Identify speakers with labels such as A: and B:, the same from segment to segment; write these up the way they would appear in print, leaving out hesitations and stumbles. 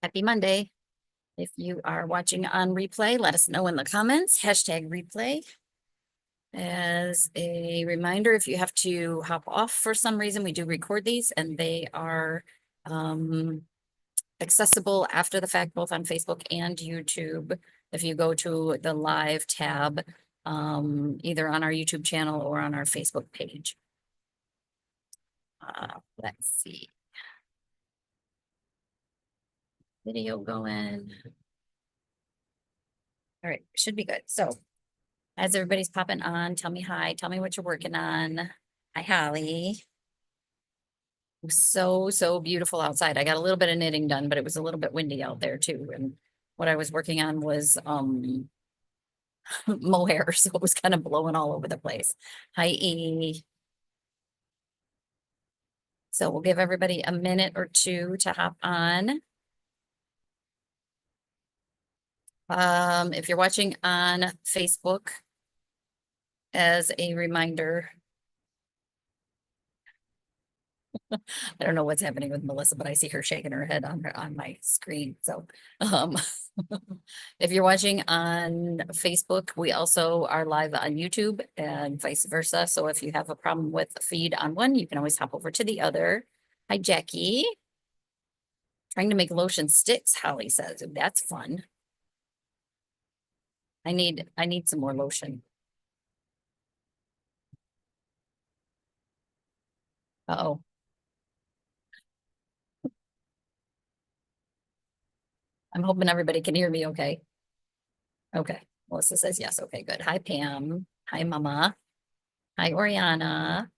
A: Happy Monday. If you are watching on replay, let us know in the comments, #replay. As a reminder, if you have to hop off for some reason, we do record these and they are accessible after the fact, both on Facebook and YouTube. If you go to the live tab, either on our YouTube channel or on our Facebook page. Let's see. Video going. All right, should be good. So as everybody's popping on, tell me hi, tell me what you're working on. Hi, Holly. It was so beautiful outside. I got a little bit of knitting done, but it was a little bit windy out there too. And what I was working on was mohair, so it was kind of blowing all over the place. Hi, E. So we'll give everybody a minute or two to hop on. If you're watching on Facebook, as a reminder, I don't know what's happening with Melissa, but I see her shaking her head on my screen. So if you're watching on Facebook, we also are live on YouTube and vice versa. So if you have a problem with the feed on one, you can always hop over to the other. Hi, Jackie. Trying to make lotion sticks, Holly says. That's fun. I need some more lotion. Uh-oh. I'm hoping everybody can hear me okay. Okay. Melissa says yes. Okay, good. Hi, Pam. Hi, Mama. Hi, Oriana.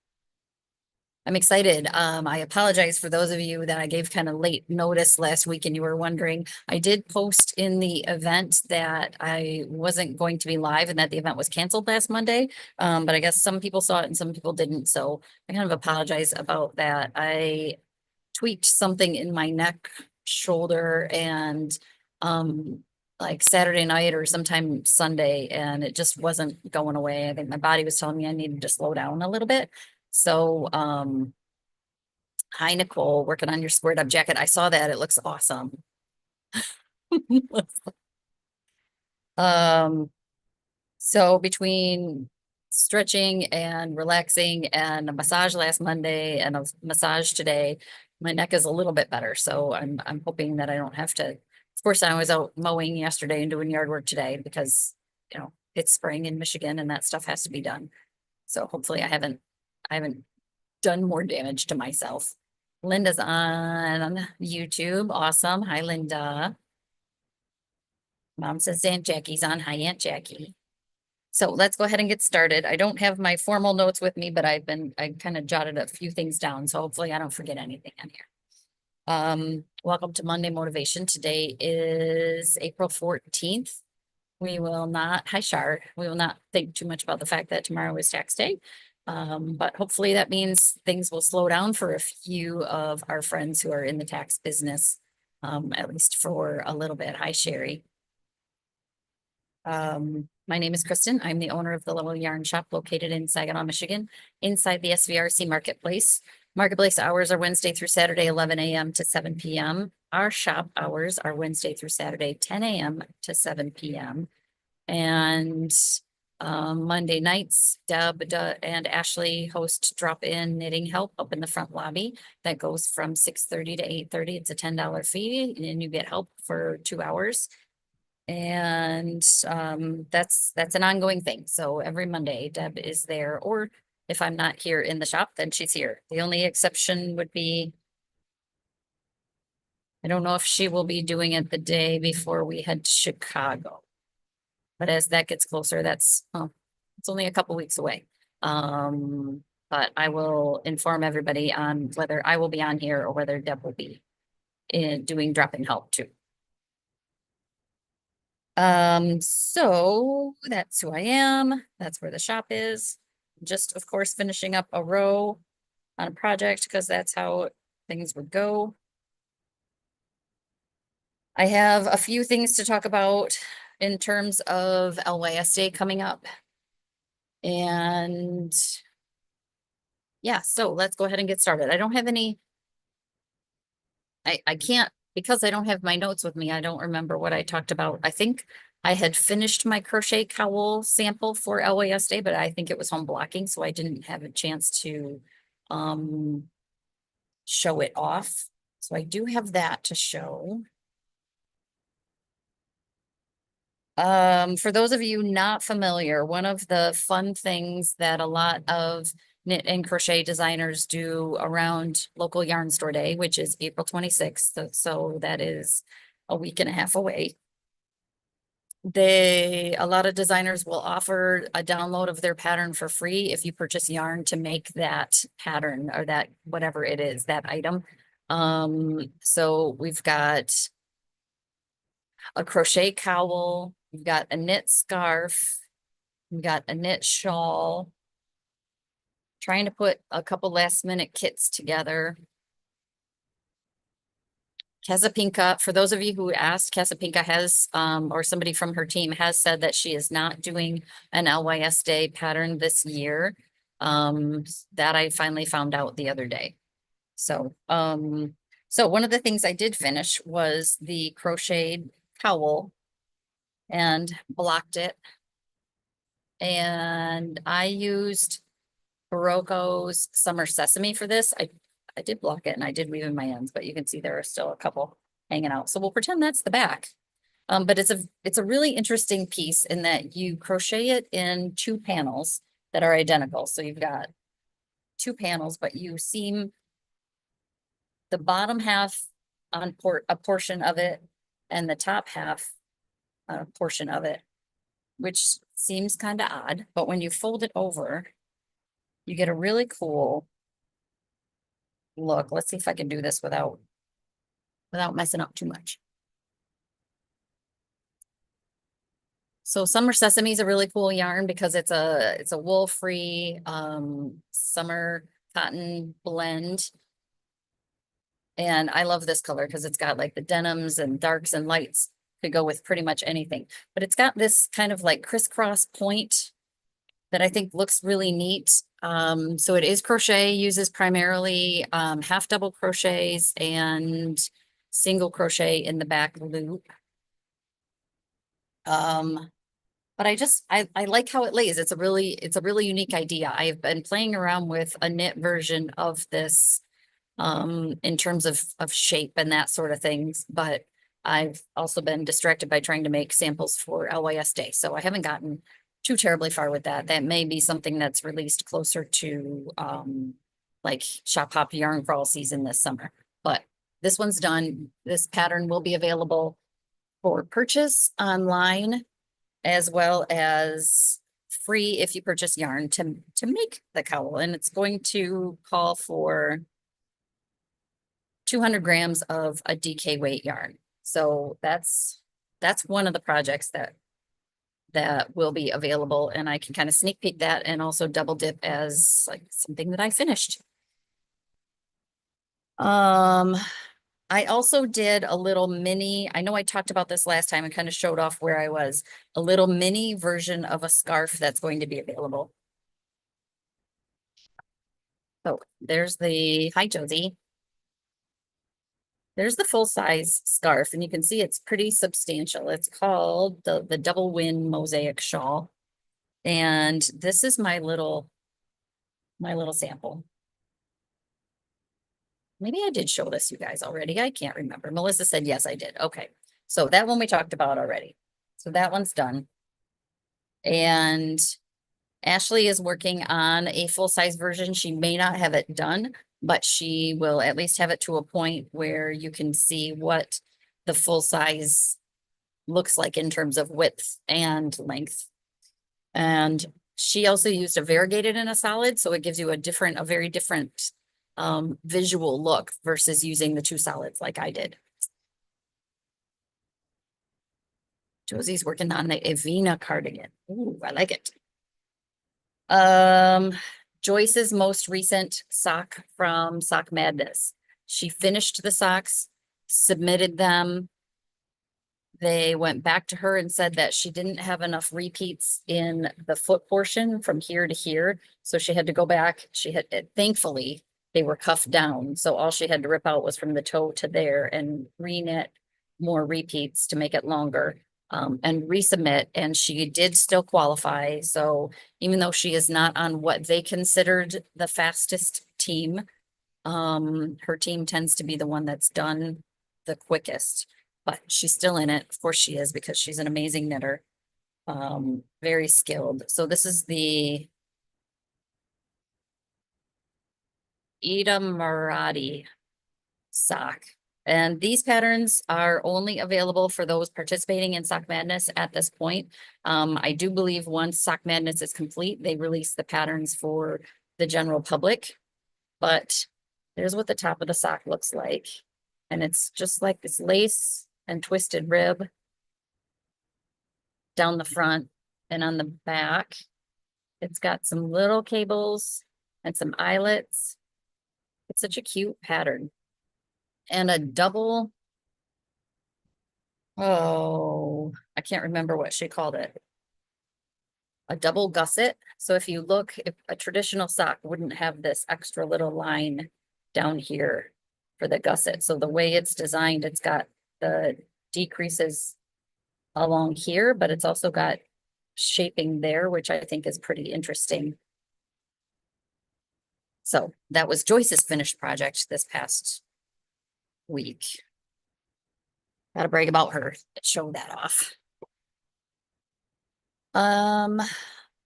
A: I'm excited. I apologize for those of you that I gave kind of late notice last week and you were wondering. I did post in the event that I wasn't going to be live and that the event was canceled last Monday. But I guess some people saw it and some people didn't. So I kind of apologize about that. I tweaked something in my neck, shoulder, and like Saturday night or sometime Sunday, and it just wasn't going away. I think my body was telling me I needed to slow down a little bit. So, hi, Nicole, working on your squared up jacket. I saw that. It looks awesome. Um, so between stretching and relaxing and a massage last Monday and a massage today, my neck is a little bit better. So I'm hoping that I don't have to. Of course, I was out mowing yesterday and doing yard work today because, you know, it's spring in Michigan and that stuff has to be done. So hopefully I haven't done more damage to myself. Linda's on YouTube. Awesome. Hi, Linda. Mom says Aunt Jackie's on. Hi, Aunt Jackie. So let's go ahead and get started. I don't have my formal notes with me, but I kind of jotted a few things down. So hopefully I don't forget anything on here. Welcome to Monday Motivation. Today is April 14th. We will not, hi Shar, we will not think too much about the fact that tomorrow is tax day. But hopefully that means things will slow down for a few of our friends who are in the tax business, at least for a little bit. Hi, Sherry. My name is Kristen. I'm the owner of the Little Yarn Shop located in Saginaw, Michigan, inside the SVRC Marketplace. Marketplace hours are Wednesday through Saturday, 11 a.m. to 7 p.m. Our shop hours are Wednesday through Saturday, 10 a.m. to 7 p.m. And Monday nights, Deb and Ashley host drop-in knitting help up in the front lobby. That goes from 6:30 to 8:30. It's a $10 fee and you get help for 2 hours. And that's an ongoing thing. So every Monday, Deb is there, or if I'm not here in the shop, then she's here. The only exception would be, I don't know if she will be doing it the day before we head to Chicago. But as that gets closer, it's only a couple weeks away. But I will inform everybody on whether I will be on here or whether Deb will be doing drop-in help too. So that's who I am. That's where the shop is. Just, of course, finishing up a row on a project because that's how things would go. I have a few things to talk about in terms of LYS Day coming up. And yeah, so let's go ahead and get started. I don't have any, I can't because I don't have my notes with me, I don't remember what I talked about. I think I had finished my crochet cowl sample for LYS Day, but I think it was home blocking, so I didn't have a chance to show it off. So I do have that to show. For those of you not familiar, one of the fun things that a lot of knit and crochet designers do around local yarn store day, which is April 26th. So that is a week and a half away. A lot of designers will offer a download of their pattern for free if you purchase yarn to make that pattern or that, whatever it is, that item. So we've got a crochet cowl, we've got a knit scarf, we've got a knit shawl. Trying to put a couple last minute kits together. Casapinka, for those of you who asked, Casapinka has, or somebody from her team has said that she is not doing an LYS Day pattern this year. That I finally found out the other day. So one of the things I did finish was the crocheted cowl and blocked it. And I used Barocco's Summer Sesame for this. I did block it and I did weave in my ends, but you can see there are still a couple hanging out. So we'll pretend that's the back. But it's a really interesting piece in that you crochet it in two panels that are identical. So you've got two panels, but you seam the bottom half on a portion of it and the top half on a portion of it, which seems kind of odd, but when you fold it over, you get a really cool look. Let's see if I can do this without messing up too much. So Summer Sesame is a really cool yarn because it's a wool-free summer cotton blend. And I love this color because it's got like the denims and darks and lights to go with pretty much anything. But it's got this kind of like crisscross point that I think looks really neat. So it is crochet, uses primarily half double crochets and single crochet in the back loop. But I like how it lays. It's a really unique idea. I've been playing around with a knit version of this in terms of shape and that sort of things, but I've also been distracted by trying to make samples for LYS Day. So I haven't gotten too terribly far with that. That may be something that's released closer to like Shop Hop yarn crawl season this summer. But this one's done. This pattern will be available for purchase online as well as free if you purchase yarn to make the cowl. And it's going to call for 200 grams of a DK weight yarn. So that's one of the projects that will be available, and I can kind of sneak peek that and also double dip as like something that I finished. I also did a little mini, I know I talked about this last time and kind of showed off where I was, a little mini version of a scarf that's going to be available. So there's hi Josie. There's the full size scarf, and you can see it's pretty substantial. It's called the Double Win Mosaic Shawl. And this is my little sample. Maybe I did show this you guys already. I can't remember. Melissa said, yes, I did. Okay. So that one we talked about already. So that one's done. And Ashley is working on a full-size version. She may not have it done, but she will at least have it to a point where you can see what the full size looks like in terms of width and length. And she also used a variegated and a solid, so it gives you a very different visual look versus using the two solids like I did. Josie's working on the Evina cardigan. Ooh, I like it. Joyce's most recent sock from Sock Madness. She finished the socks, submitted them. They went back to her and said that she didn't have enough repeats in the foot portion from here to here. So she had to go back. Thankfully, they were cuffed down. So all she had to rip out was from the toe to there and re-knit more repeats to make it longer. And resubmit, and she did still qualify. So even though she is not on what they considered the fastest team, her team tends to be the one that's done the quickest, but she's still in it. Of course she is, because she's an amazing knitter. Very skilled. So this is the Ida Marati sock. And these patterns are only available for those participating in Sock Madness at this point. I do believe once Sock Madness is complete, they release the patterns for the general public. But there's what the top of the sock looks like. And it's just like this lace and twisted rib down the front and on the back. It's got some little cables and some eyelets. It's such a cute pattern. And a double, oh, I can't remember what she called it. A double gusset. So if you look, if a traditional sock wouldn't have this extra little line down here for the gusset. So the way it's designed, it's got the decreases along here, but it's also got shaping there, which I think is pretty interesting. So that was Joyce's finished project this past week. Gotta brag about her, show that off.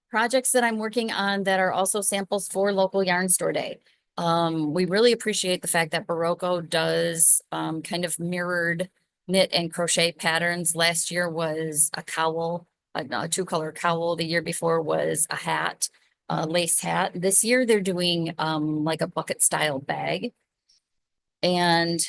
A: Projects that I'm working on that are also samples for local yarn store day. We really appreciate the fact that Barocco does kind of mirrored knit and crochet patterns. Last year was a cowl, a two-color cowl. The year before was a hat, a lace hat. This year they're doing like a bucket style bag. And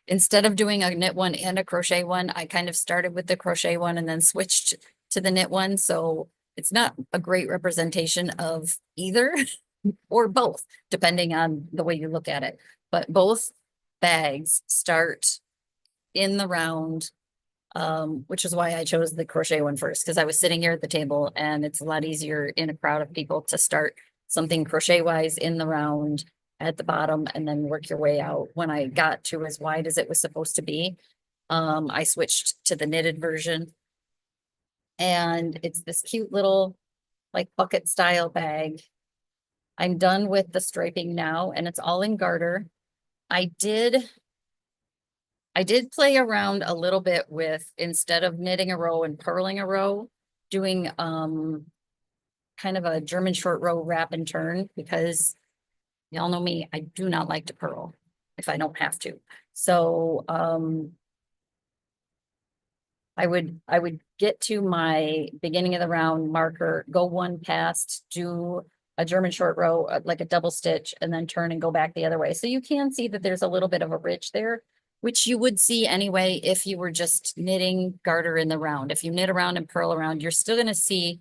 A: instead of doing a knit one and a crochet one, I kind of started with the crochet one and then switched to the knit one. So it's not a great representation of either or both, depending on the way you look at it. But both bags start in the round, which is why I chose the crochet one first, because I was sitting here at the table and it's a lot easier in a crowd of people to start something crochet wise in the round at the bottom and then work your way out. When I got to as wide as it was supposed to be, I switched to the knitted version. And it's this cute little like bucket style bag. I'm done with the striping now and it's all in garter. I did play around a little bit with, instead of knitting a row and purling a row, doing kind of a German short row wrap and turn, because y'all know me, I do not like to purl if I don't have to. So I would get to my beginning of the round marker, go one past, do a German short row, like a double stitch, and then turn and go back the other way. So you can see that there's a little bit of a ridge there, which you would see anyway if you were just knitting garter in the round. If you knit around and purl around, you're still going to see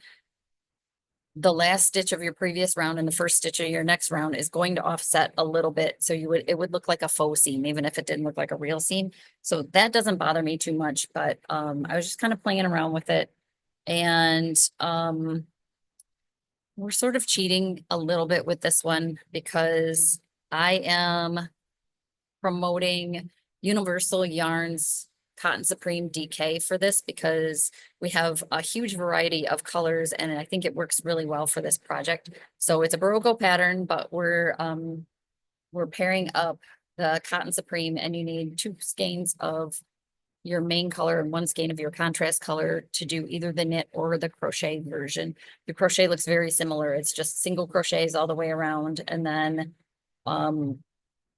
A: the last stitch of your previous round and the first stitch of your next round is going to offset a little bit. So it would look like a faux seam, even if it didn't look like a real seam. So that doesn't bother me too much, but I was just kind of playing around with it. And we're sort of cheating a little bit with this one because I am promoting Universal Yarns Cotton Supreme DK for this, because we have a huge variety of colors and I think it works really well for this project. So it's a Barocco pattern, but we're pairing up the Cotton Supreme, and you need 2 skeins of your main color and 1 skein of your contrast color to do either the knit or the crochet version. The crochet looks very similar. It's just single crochets all the way around and then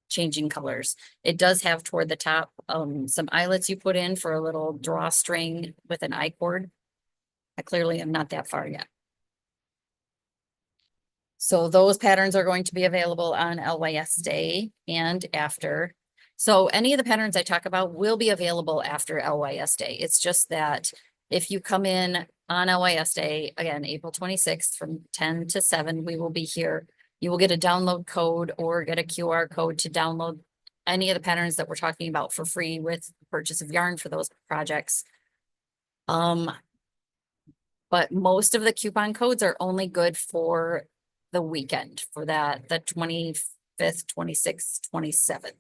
A: changing colors. It does have toward the top some eyelets you put in for a little drawstring with an I-cord. I clearly am not that far yet. So those patterns are going to be available on LYS Day and after. So any of the patterns I talk about will be available after LYS Day. It's just that if you come in on LYS Day, again, April 26th from 10 to 7, we will be here. You will get a download code or get a QR code to download any of the patterns that we're talking about for free with purchase of yarn for those projects. But most of the coupon codes are only good for the weekend for that, the 25th, 26th, 27th.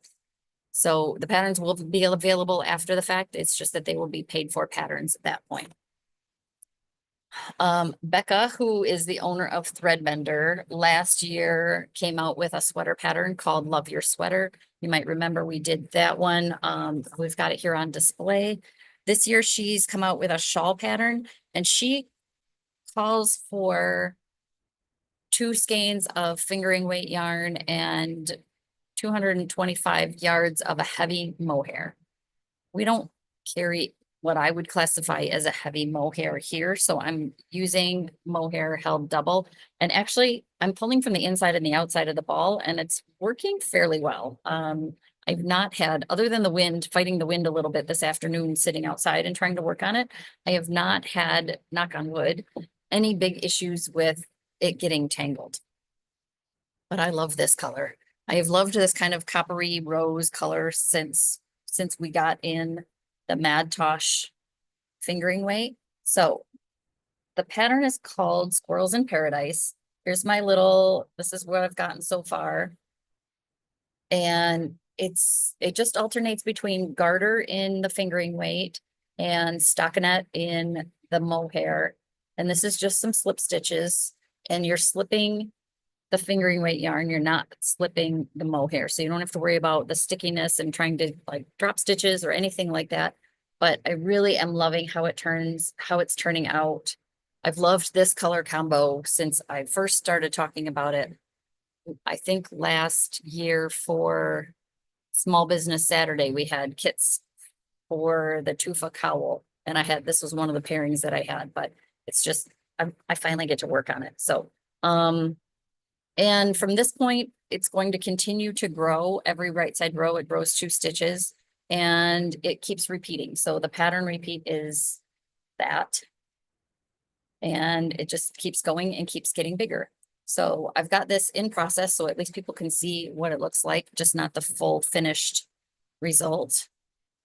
A: So the patterns will be available after the fact. It's just that they will be paid for patterns at that point. Becca, who is the owner of Threadbender, last year came out with a sweater pattern called Love Your Sweater. You might remember we did that one. We've got it here on display. This year she's come out with a shawl pattern, and she calls for 2 skeins of fingering weight yarn and 225 yards of a heavy mohair. We don't carry what I would classify as a heavy mohair here, so I'm using mohair held double. And actually, I'm pulling from the inside and the outside of the ball, and it's working fairly well. I've not had, other than the wind, fighting the wind a little bit this afternoon, sitting outside and trying to work on it, I have not had, knock on wood, any big issues with it getting tangled. But I love this color. I have loved this kind of coppery rose color since we got in the Mad Tosh fingering weight. So the pattern is called Squirrels in Paradise. Here's my little, this is what I've gotten so far. And it just alternates between garter in the fingering weight and stockinette in the mohair. And this is just some slip stitches, and you're slipping the fingering weight yarn, you're not slipping the mohair. So you don't have to worry about the stickiness and trying to like drop stitches or anything like that. But I really am loving how it turns, how it's turning out. I've loved this color combo since I first started talking about it. I think last year for Small Business Saturday, we had kits for the Tufa cowl. And this was one of the pairings that I had, but it's just, I finally get to work on it. So, and from this point, it's going to continue to grow. Every right side row, it grows 2 stitches and it keeps repeating. So the pattern repeat is that. And it just keeps going and keeps getting bigger. So I've got this in process, so at least people can see what it looks like, just not the full finished result.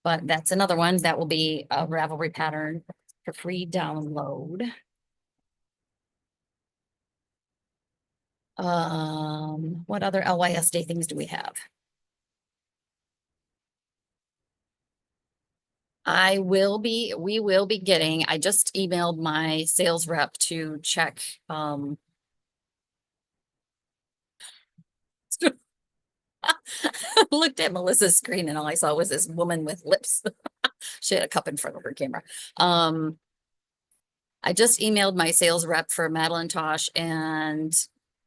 A: But that's another one that will be a Ravelry pattern for free download. What other LYS Day things do we have? We will be getting, I just emailed my sales rep to check, looked at Melissa's screen and all I saw was this woman with lips. She had a cup in front of her camera. I just emailed my sales rep for Madeline Tosh and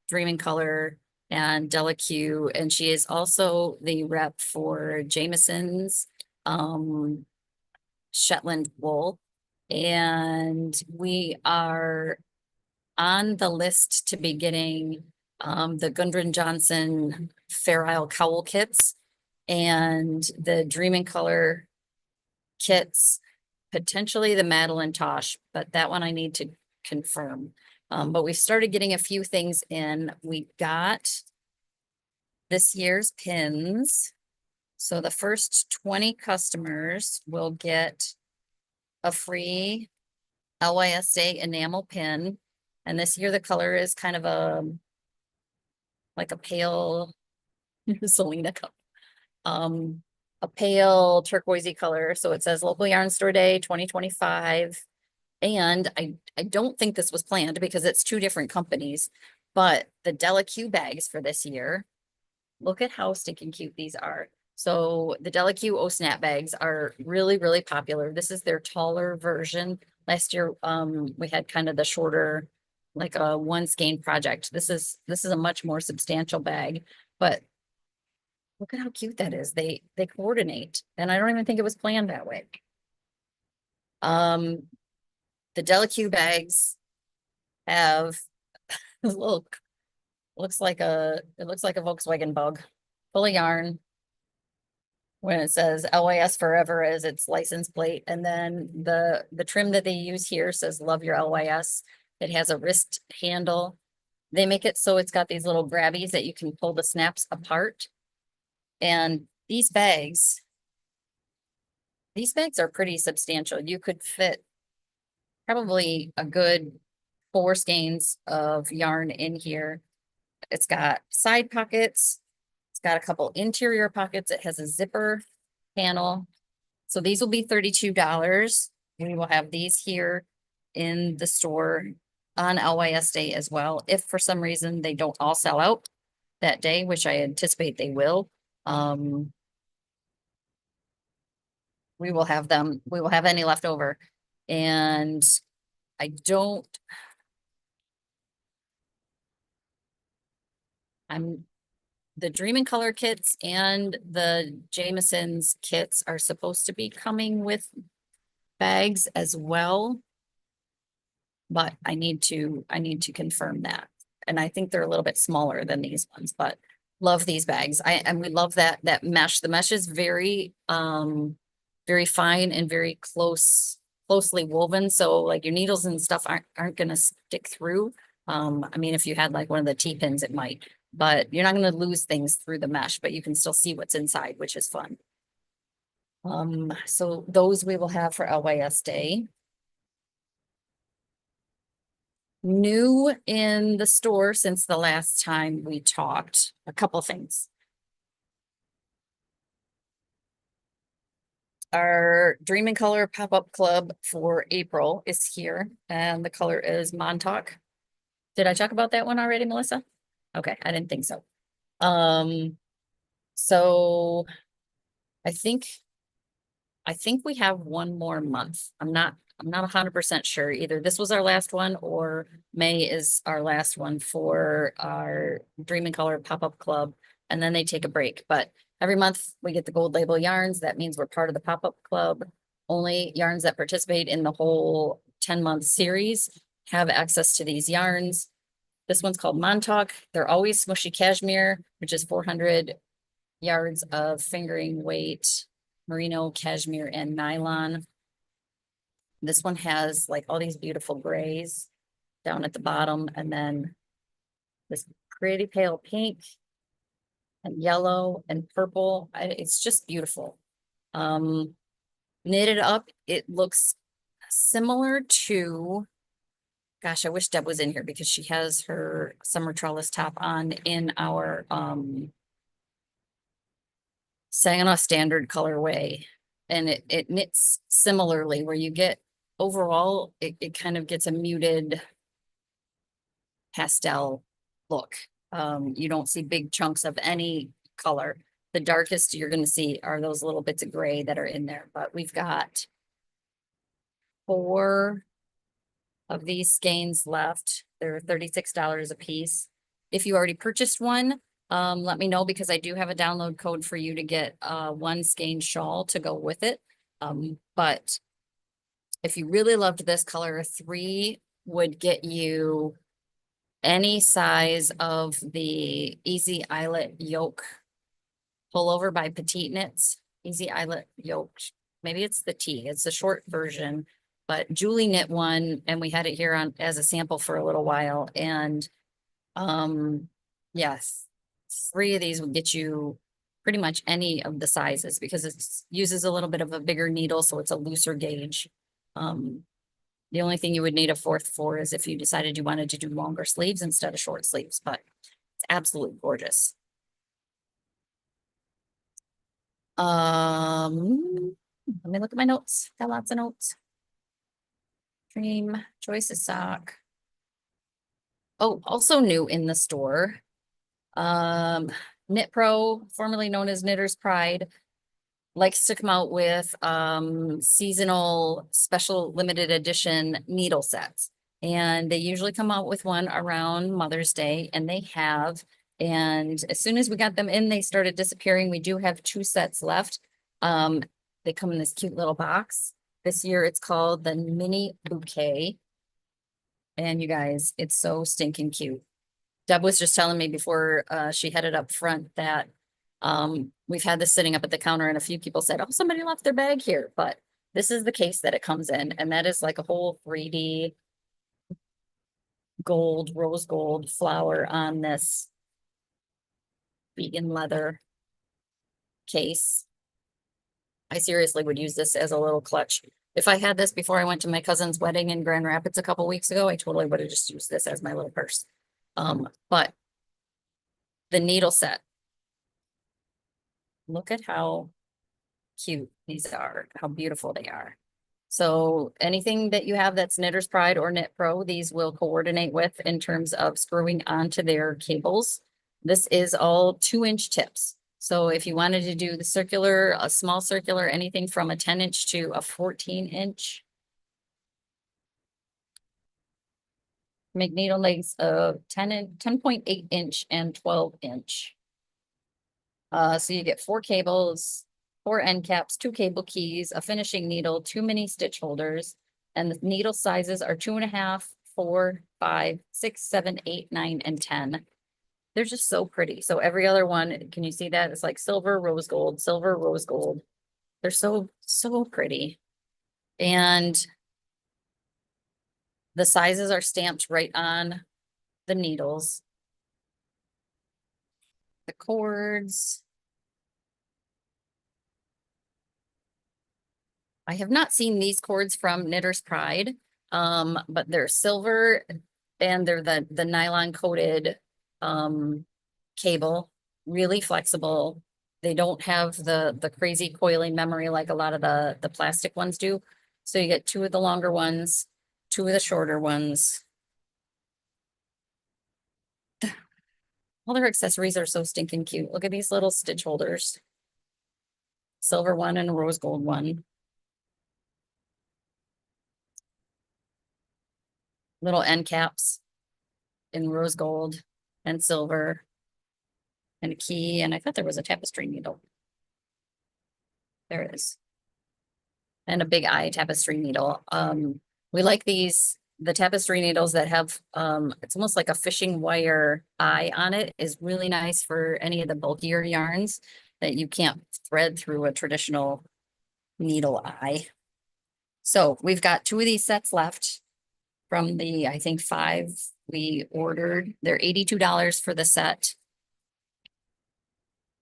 A: Dream in Color and Della Q, and she is also the rep for Jameson's Shetland wool. And we are on the list to be getting the Gundren Johnson Fair Isle cowl kits and the Dream in Color kits, potentially the Madeline Tosh, but that one I need to confirm. But we started getting a few things in. We got this year's pins. So the first 20 customers will get a free LYS Day enamel pin. And this year the color is kind of like a pale Selena cup. A pale turquoisey color. So it says Local Yarn Store Day 2025. And I don't think this was planned because it's 2 different companies, but the Della Q bags for this year, look at how stinking cute these are. So the Della Q O Snap bags are really, really popular. This is their taller version. Last year, we had kind of the shorter, like a 1 skein project. This is a much more substantial bag, but look at how cute that is. They coordinate, and I don't even think it was planned that way. The Della Q bags have look, it looks like a Volkswagen Bug full of yarn. When it says LYS Forever as its license plate, and then the trim that they use here says Love Your LYS. It has a wrist handle. They make it so it's got these little grabbies that you can pull the snaps apart. And these bags are pretty substantial. You could fit probably a good 4 skeins of yarn in here. It's got side pockets. It's got a couple interior pockets. It has a zipper panel. So these will be $32. We will have these here in the store on LYS Day as well. If for some reason they don't all sell out that day, which I anticipate they will, we will have them, we will have any left over. And I don't, the Dream in Color kits and the Jameson's kits are supposed to be coming with bags as well. But I need to confirm that. And I think they're a little bit smaller than these ones, but love these bags. And we love that mesh. The mesh is very very fine and very closely woven. So like your needles and stuff aren't gonna stick through. I mean, if you had like one of the T-pins, it might, but you're not gonna lose things through the mesh, but you can still see what's inside, which is fun. So those we will have for LYS Day. New in the store since the last time we talked, a couple things. Our Dream in Color pop-up club for April is here, and the color is Montauk. Did I talk about that one already, Melissa? Okay, I didn't think so. So I think we have one more month. I'm not 100% sure either. This was our last one or May is our last one for our Dream in Color pop-up club. And then they take a break, but every month we get the gold label yarns. That means we're part of the pop-up club. Only yarns that participate in the whole 10-month series have access to these yarns. This one's called Montauk. They're always smushy cashmere, which is 400 yards of fingering weight, merino, cashmere, and nylon. This one has like all these beautiful grays down at the bottom, and then this pretty pale pink and yellow and purple. It's just beautiful. Knitted up, it looks similar to, gosh, I wish Deb was in here because she has her summer trellis top on in our Saginaw standard colorway. And it knits similarly where you get overall, it kind of gets a muted pastel look. You don't see big chunks of any color. The darkest you're going to see are those little bits of gray that are in there, but we've got 4 of these skeins left. They're $36 a piece. If you already purchased one, let me know because I do have a download code for you to get one skein shawl to go with it. But if you really loved this color, 3 would get you any size of the Easy Eyelet Yoke pullover by Petite Knits. Easy Eyelet Yoke, maybe it's the T, it's the short version, but Julie knit one and we had it here on as a sample for a little while. And yes, 3 of these would get you pretty much any of the sizes because it uses a little bit of a bigger needle, so it's a looser gauge. The only thing you would need a 4th for is if you decided you wanted to do longer sleeves instead of short sleeves, but it's absolutely gorgeous. Let me look at my notes. Got lots of notes. Dream, Joyce's sock. Oh, also new in the store. Knit Pro, formerly known as Knitter's Pride, likes to come out with seasonal special limited edition needle sets. And they usually come out with one around Mother's Day, and they have. And as soon as we got them in, they started disappearing. We do have 2 sets left. They come in this cute little box. This year it's called the Mini Bouquet. And you guys, it's so stinking cute. Deb was just telling me before she headed up front that we've had this sitting up at the counter and a few people said, oh, somebody left their bag here, but this is the case that it comes in. And that is like a whole 3D gold, rose gold flower on this vegan leather case. I seriously would use this as a little clutch. If I had this before I went to my cousin's wedding in Grand Rapids a couple weeks ago, I totally would have just used this as my little purse. But the needle set. Look at how cute these are, how beautiful they are. So anything that you have that's Knitter's Pride or Knit Pro, these will coordinate with in terms of screwing onto their cables. This is all 2-inch tips. So if you wanted to do the circular, a small circular, anything from a 10-inch to a 14-inch. Make needle lengths of 10.8 inch and 12-inch. So you get 4 cables, 4 end caps, 2 cable keys, a finishing needle, 2 mini stitch holders, and the needle sizes are 2.5, 4, 5, 6, 7, 8, 9, and 10. They're just so pretty. So every other one, can you see that? It's like silver, rose gold, silver, rose gold. They're so pretty. And the sizes are stamped right on the needles. The cords. I have not seen these cords from Knitter's Pride, but they're silver and they're the nylon coated cable, really flexible. They don't have the crazy coiling memory like a lot of the plastic ones do. So you get 2 of the longer ones, 2 of the shorter ones. All their accessories are so stinking cute. Look at these little stitch holders. Silver one and a rose gold one. Little end caps in rose gold and silver. And a key, and I thought there was a tapestry needle. There it is. And a big eye tapestry needle. We like these, the tapestry needles that have, it's almost like a fishing wire eye on it is really nice for any of the bulkier yarns that you can't thread through a traditional needle eye. So we've got 2 of these sets left from the, I think 5 we ordered. They're $82 for the set.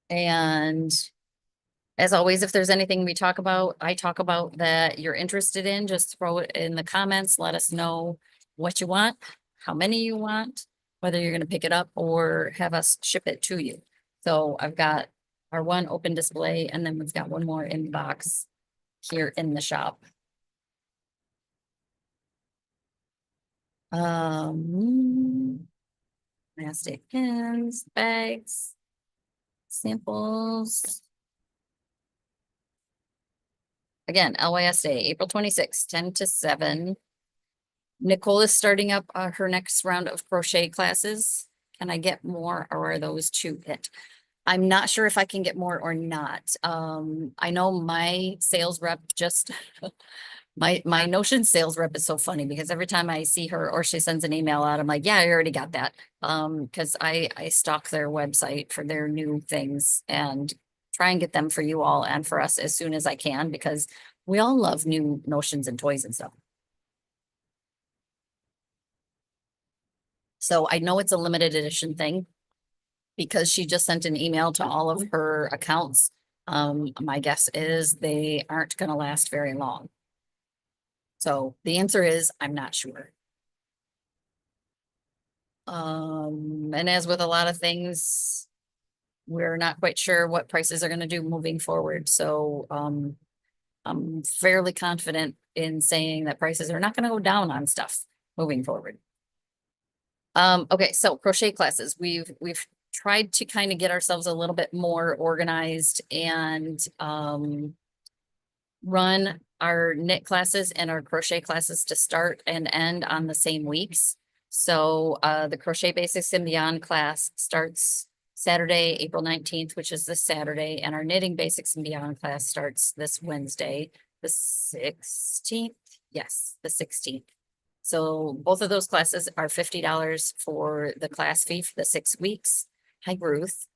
A: And as always, if there's anything I talk about that you're interested in, just throw it in the comments. Let us know what you want, how many you want, whether you're going to pick it up or have us ship it to you. So I've got our one open display, and then we've got one more in the box here in the shop. Plastic pins, bags, samples. Again, LYS Day, April 26th, 10 to 7. Nicole is starting up her next round of crochet classes. Can I get more, or are those 2 it? I'm not sure if I can get more or not. I know my sales rep just my Notion sales rep is so funny because every time I see her or she sends an email out, I'm like, yeah, I already got that. Because I stalk their website for their new things and try and get them for you all and for us as soon as I can, because we all love new notions and toys and stuff. So I know it's a limited edition thing because she just sent an email to all of her accounts. My guess is they aren't going to last very long. So the answer is, I'm not sure. And as with a lot of things, we're not quite sure what prices are going to do moving forward. So I'm fairly confident in saying that prices are not going to go down on stuff moving forward. Okay, so crochet classes. We've tried to kind of get ourselves a little bit more organized and run our knit classes and our crochet classes to start and end on the same weeks. So the Crochet Basics and Beyond class starts Saturday, April 19th, which is this Saturday, and our Knitting Basics and Beyond class starts this Wednesday, the 16th. Yes, the 16th. So both of those classes are $50 for the class fee for the 6 weeks. Hi, Ruth.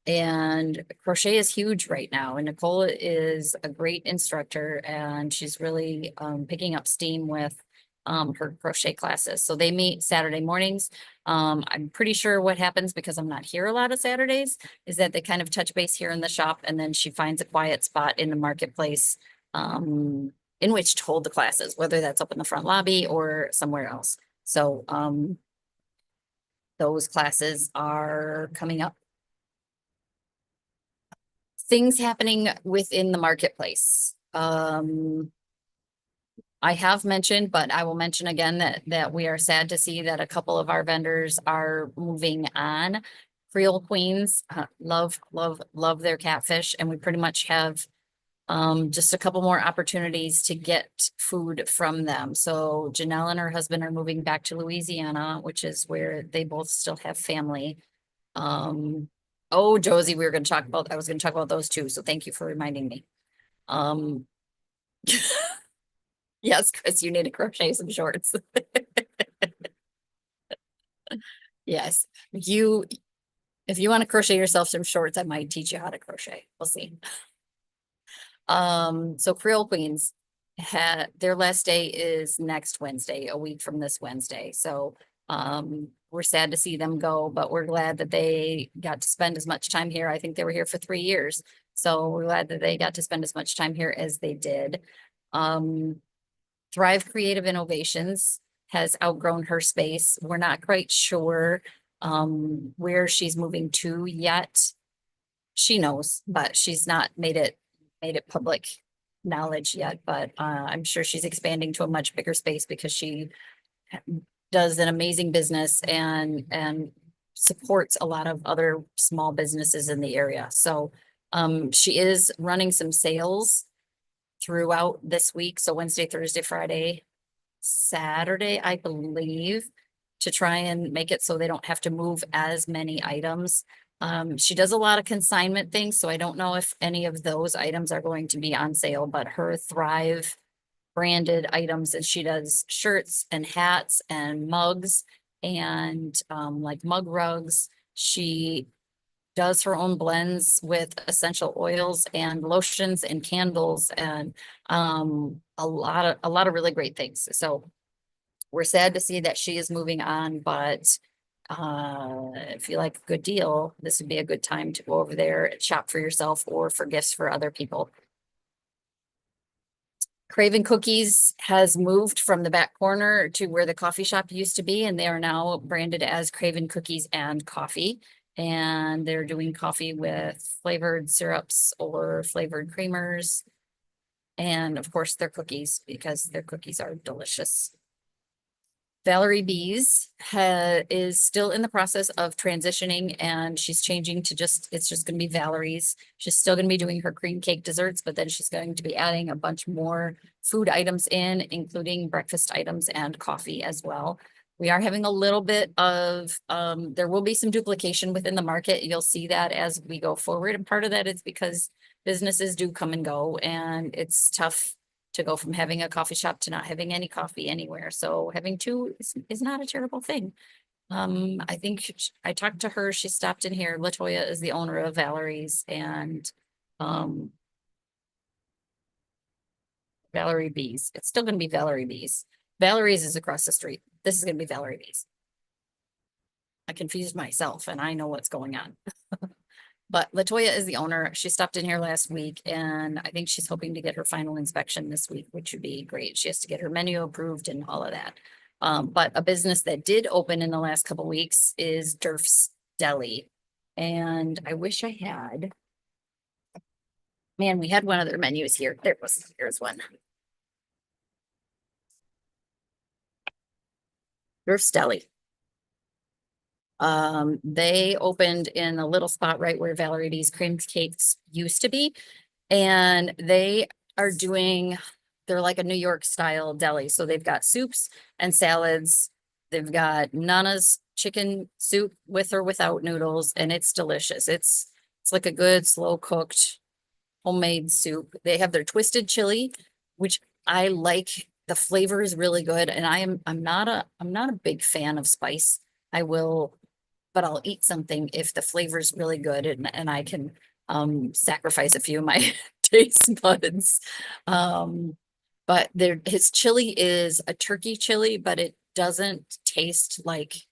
A: And crochet is huge right now, and Nicole is a great instructor, and she's really picking up steam with her crochet classes. So they meet Saturday mornings. I'm pretty sure what happens, because I'm not here a lot of Saturdays, is that they kind of touch base here in the shop, and then she finds a quiet spot in the marketplace in which to hold the classes, whether that's up in the front lobby or somewhere else. So those classes are coming up. Things happening within the marketplace. I have mentioned, but I will mention again that we are sad to see that a couple of our vendors are moving on. Creole Queens, love their catfish, and we pretty much have just a couple more opportunities to get food from them. So Janelle and her husband are moving back to Louisiana, which is where they both still have family. Oh, Josie, I was gonna talk about those too, so thank you for reminding me. Um, yes, Chris, you need to crochet some shorts. Yes, if you want to crochet yourself some shorts, I might teach you how to crochet. We'll see. So Creole Queens had their last day is next Wednesday, a week from this Wednesday. So we're sad to see them go, but we're glad that they got to spend as much time here. I think they were here for 3 years. So we're glad that they got to spend as much time here as they did. Thrive Creative Innovations has outgrown her space. We're not quite sure where she's moving to yet. She knows, but she's not made it public knowledge yet, but I'm sure she's expanding to a much bigger space because she does an amazing business and supports a lot of other small businesses in the area. So she is running some sales throughout this week. So Wednesday, Thursday, Friday, Saturday, I believe, to try and make it so they don't have to move as many items. She does a lot of consignment things, so I don't know if any of those items are going to be on sale, but her Thrive branded items, and she does shirts and hats and mugs and like mug rugs. She does her own blends with essential oils and lotions and candles and a lot of really great things. So we're sad to see that she is moving on, but if you like a good deal, this would be a good time to go over there and shop for yourself or for gifts for other people. Craven Cookies has moved from the back corner to where the coffee shop used to be, and they are now branded as Craven Cookies and Coffee. And they're doing coffee with flavored syrups or flavored creamers. And of course, their cookies, because their cookies are delicious. Valerie Bees is still in the process of transitioning, and she's changing to it's just going to be Valerie's. She's still going to be doing her cream cake desserts, but then she's going to be adding a bunch more food items in, including breakfast items and coffee as well. We are having a little bit of, there will be some duplication within the market. You'll see that as we go forward. And part of that is because businesses do come and go, and it's tough to go from having a coffee shop to not having any coffee anywhere. So having two is not a terrible thing. I think I talked to her. She stopped in here. Latoya is the owner of Valerie's, and Valerie Bees. It's still going to be Valerie Bees. Valerie's is across the street. This is going to be Valerie Bees. I confused myself, and I know what's going on. But Latoya is the owner. She stopped in here last week, and I think she's hoping to get her final inspection this week, which would be great. She has to get her menu approved and all of that. But a business that did open in the last couple weeks is Durf's Deli. And I wish I had. Man, we had one of their menus here. Here's one. Durf's Deli. They opened in a little spot right where Valerie D's cream cakes used to be. And they are they're like a New York style deli. So they've got soups and salads. They've got Nana's chicken soup with or without noodles, and it's delicious. It's like a good slow cooked homemade soup. They have their twisted chili, which I like. The flavor is really good. And I'm not a big fan of spice. But I'll eat something if the flavor is really good and I can sacrifice a few of my taste buds. But his chili is a turkey chili, but it doesn't taste like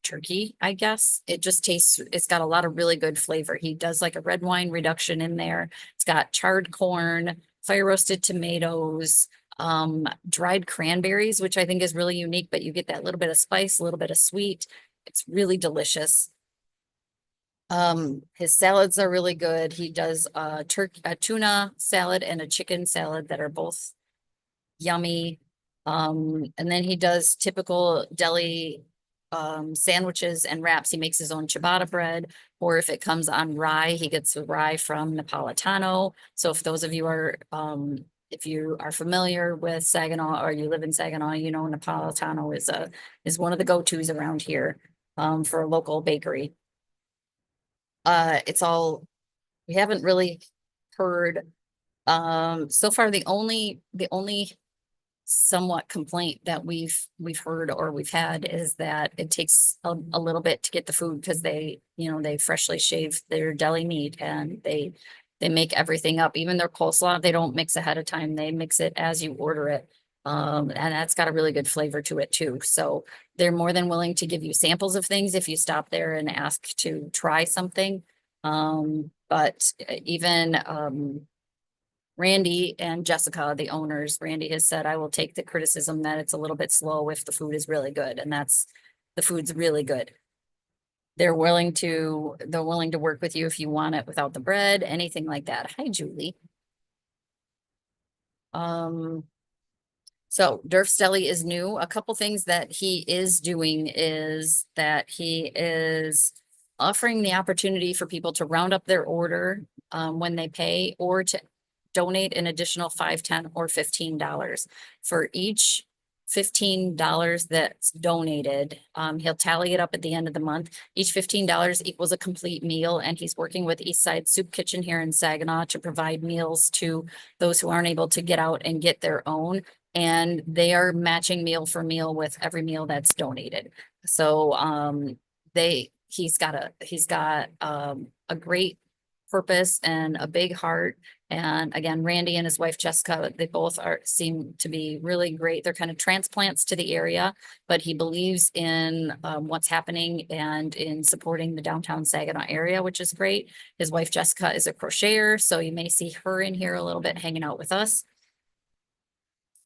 A: turkey, I guess. It's got a lot of really good flavor. He does like a red wine reduction in there. It's got charred corn, fire roasted tomatoes, dried cranberries, which I think is really unique, but you get that little bit of spice, a little bit of sweet. It's really delicious. His salads are really good. He does a tuna salad and a chicken salad that are both yummy. And then he does typical deli sandwiches and wraps. He makes his own ciabatta bread, or if it comes on rye, he gets the rye from Napolitano. So if those of you are if you are familiar with Saginaw or you live in Saginaw, you know Napolitano is one of the go-tos around here for a local bakery. It's all we haven't really heard so far the only somewhat complaint that we've heard or we've had is that it takes a little bit to get the food because they freshly shave their deli meat and they make everything up. Even their coleslaw, they don't mix ahead of time. They mix it as you order it. And that's got a really good flavor to it too. So they're more than willing to give you samples of things if you stop there and ask to try something. But even Randy and Jessica, the owners, Randy has said, I will take the criticism that it's a little bit slow if the food is really good. And the food's really good. They're willing to work with you if you want it without the bread, anything like that. Hi, Julie. Um, so Durf's Deli is new. A couple things that he is doing is that he is offering the opportunity for people to round up their order when they pay or to donate an additional 5, 10, or $15. For each $15 that's donated, he'll tally it up at the end of the month. Each $15 equals a complete meal, and he's working with Eastside Soup Kitchen here in Saginaw to provide meals to those who aren't able to get out and get their own. And they are matching meal for meal with every meal that's donated. So he's got a great purpose and a big heart. And again, Randy and his wife Jessica, they both seem to be really great. They're kind of transplants to the area, but he believes in what's happening and in supporting the downtown Saginaw area, which is great. His wife Jessica is a crocheter, so you may see her in here a little bit hanging out with us.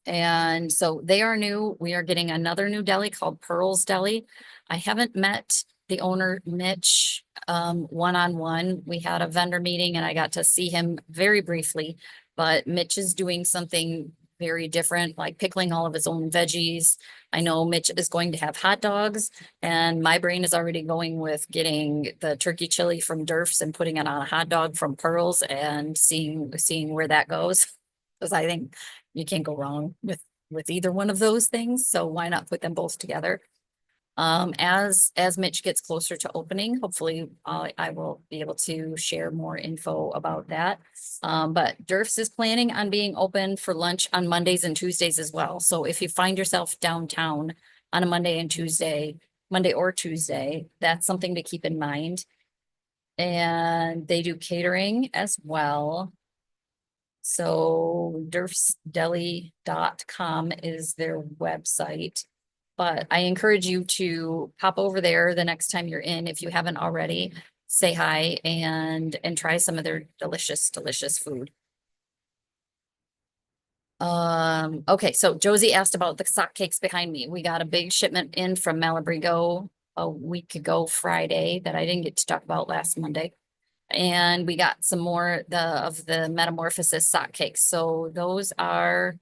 A: And so they are new. We are getting another new deli called Pearl's Deli. I haven't met the owner, Mitch, one-on-one. We had a vendor meeting and I got to see him very briefly, but Mitch is doing something very different, like pickling all of his own veggies. I know Mitch is going to have hot dogs, and my brain is already going with getting the turkey chili from Durf's and putting it on a hot dog from Pearl's and seeing where that goes. Because I think you can't go wrong with either one of those things. So why not put them both together? As Mitch gets closer to opening, hopefully I will be able to share more info about that. But Durf's is planning on being open for lunch on Mondays and Tuesdays as well. So if you find yourself downtown on a Monday or Tuesday, that's something to keep in mind. And they do catering as well. So durfsdeli.com is their website. But I encourage you to pop over there the next time you're in, if you haven't already, say hi and try some of their delicious, delicious food. Okay, so Josie asked about the sock cakes behind me. We got a big shipment in from Malabrigo a week ago Friday that I didn't get to talk about last Monday. And we got some more of the Metamorphosis sock cakes. So those are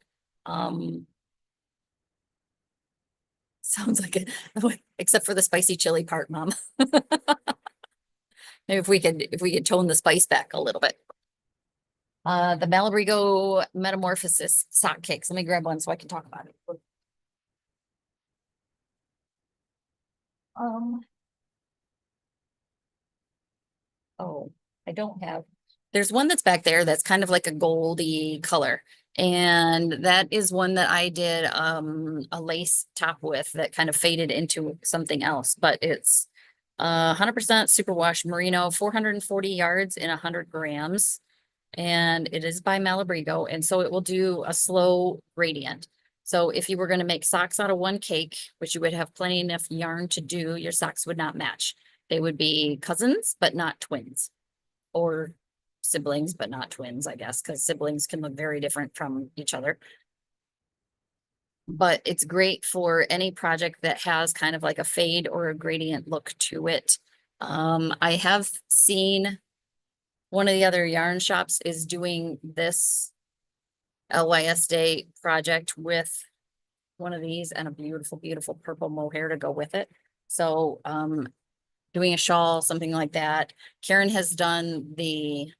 A: sounds like it, except for the spicy chili part, Mom. Maybe if we could tone the spice back a little bit. The Malabrigo Metamorphosis sock cakes. Let me grab one so I can talk about it. Um, oh, I don't have. There's one that's back there that's kind of like a goldy color. And that is one that I did a lace top with that kind of faded into something else, but it's 100% superwash merino, 440 yards in 100 grams. And it is by Malabrigo. And so it will do a slow gradient. So if you were going to make socks out of one cake, which you would have plenty enough yarn to do, your socks would not match. They would be cousins, but not twins, or siblings, but not twins, I guess, because siblings can look very different from each other. but it's great for any project that has kind of like a fade or a gradient look to it. I have seen one of the other yarn shops is doing this LYS Day project with one of these and a beautiful, beautiful purple mohair to go with it. So, doing a shawl, something like that. Karen has done the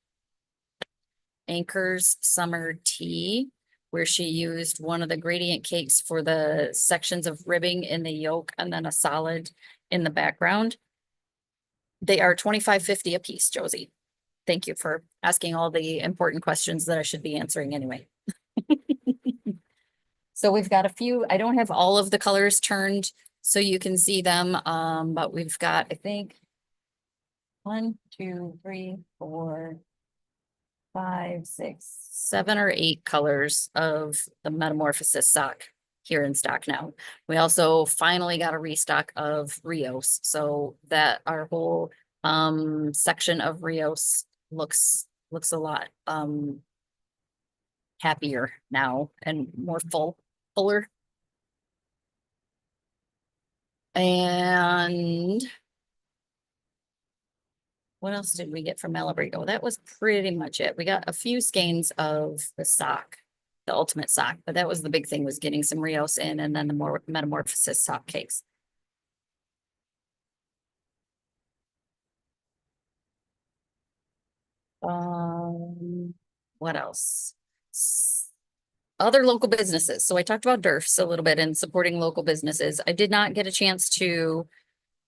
A: Anchors Summer Tea, where she used one of the gradient cakes for the sections of ribbing in the yoke and then a solid in the background. They are $25.50 a piece, Josie. Thank you for asking all the important questions that I should be answering anyway. So we've got a few, I don't have all of the colors turned so you can see them, but we've got, I think, 1, 2, 3, 4, 5, 6, 7 or 8 colors of the Metamorphosis sock here in stock now. We also finally got a restock of Rios, so that our whole section of Rios looks a lot happier now and more fuller. And what else did we get from Malabrigo? That was pretty much it. We got a few skeins of the sock, the ultimate sock, but that was the big thing, was getting some Rios in and then the more Metamorphosis sock cakes. What else? Other local businesses. So I talked about DERFs a little bit and supporting local businesses. I did not get a chance to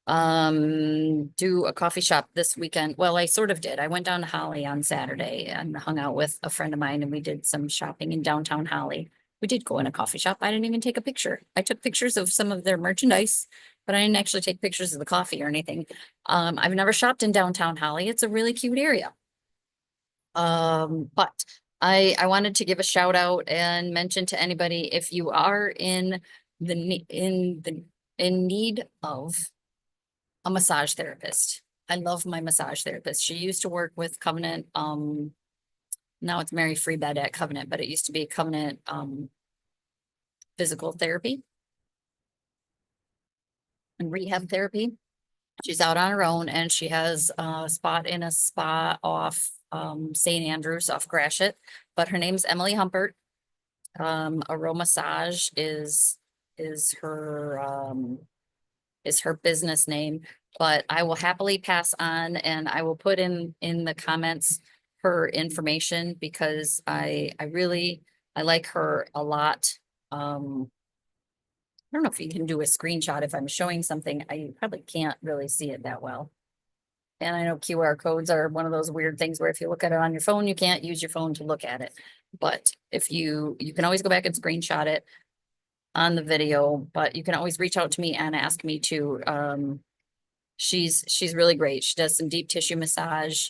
A: do a coffee shop this weekend. Well, I sort of did. I went down to Holly on Saturday and hung out with a friend of mine and we did some shopping in downtown Holly. We did go in a coffee shop. I didn't even take a picture. I took pictures of some of their merchandise, but I didn't actually take pictures of the coffee or anything. I've never shopped in downtown Holly. It's a really cute area. But I wanted to give a shout out and mention to anybody, if you are in need of a massage therapist. I love my massage therapist. She used to work with Covenant. Now it's Mary Free Bed at Covenant, but it used to be Covenant physical therapy and rehab therapy. She's out on her own and she has a spot in a spa off St. Andrews off Gratiot, but her name's Emily Humpert. Aromassage is her business name, but I will happily pass on and I will put in the comments her information because I like her a lot. I don't know if you can do a screenshot if I'm showing something. I probably can't really see it that well. And I know QR codes are one of those weird things where if you look at it on your phone, you can't use your phone to look at it. But if you can always go back and screenshot it on the video, but you can always reach out to me and ask me to. She's really great. She does some deep tissue massage.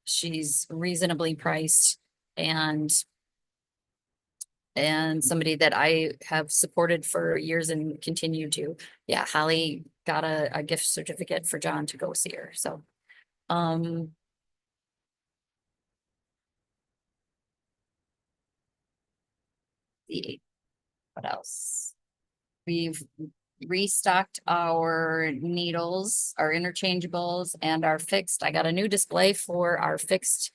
A: She's reasonably priced and somebody that I have supported for years and continue to. Yeah, Holly got a gift certificate for John to go see her. So, what else? We've restocked our needles, our interchangeables, and our fixed. I got a new display for our fixed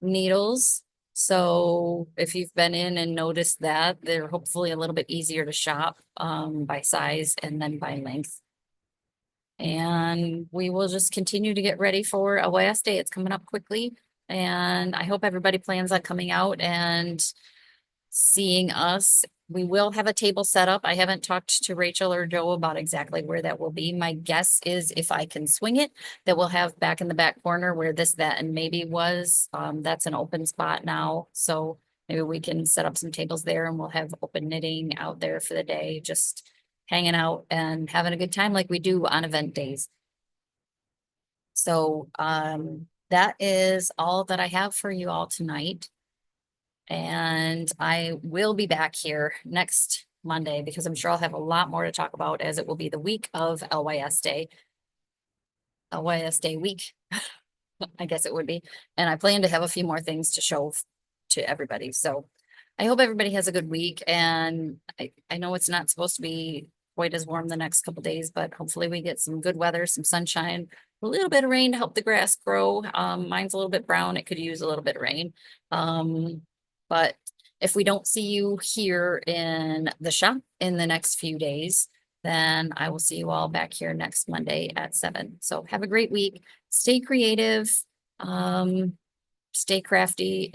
A: needles. So if you've been in and noticed that, they're hopefully a little bit easier to shop by size and then by length. And we will just continue to get ready for a last day. It's coming up quickly. And I hope everybody plans on coming out and seeing us. We will have a table set up. I haven't talked to Rachel or Joe about exactly where that will be. My guess is if I can swing it, that we'll have back in the back corner where this, that, and maybe was. That's an open spot now. So maybe we can set up some tables there and we'll have open knitting out there for the day, just hanging out and having a good time like we do on event days. So that is all that I have for you all tonight. And I will be back here next Monday because I'm sure I'll have a lot more to talk about as it will be the week of LYS Day. LYS Day week, I guess it would be. And I plan to have a few more things to show to everybody. So I hope everybody has a good week, and I know it's not supposed to be quite as warm the next couple days, but hopefully we get some good weather, some sunshine, a little bit of rain to help the grass grow. Mine's a little bit brown. It could use a little bit of rain. But if we don't see you here in the shop in the next few days, then I will see you all back here next Monday at 7. So have a great week. Stay creative. Stay crafty.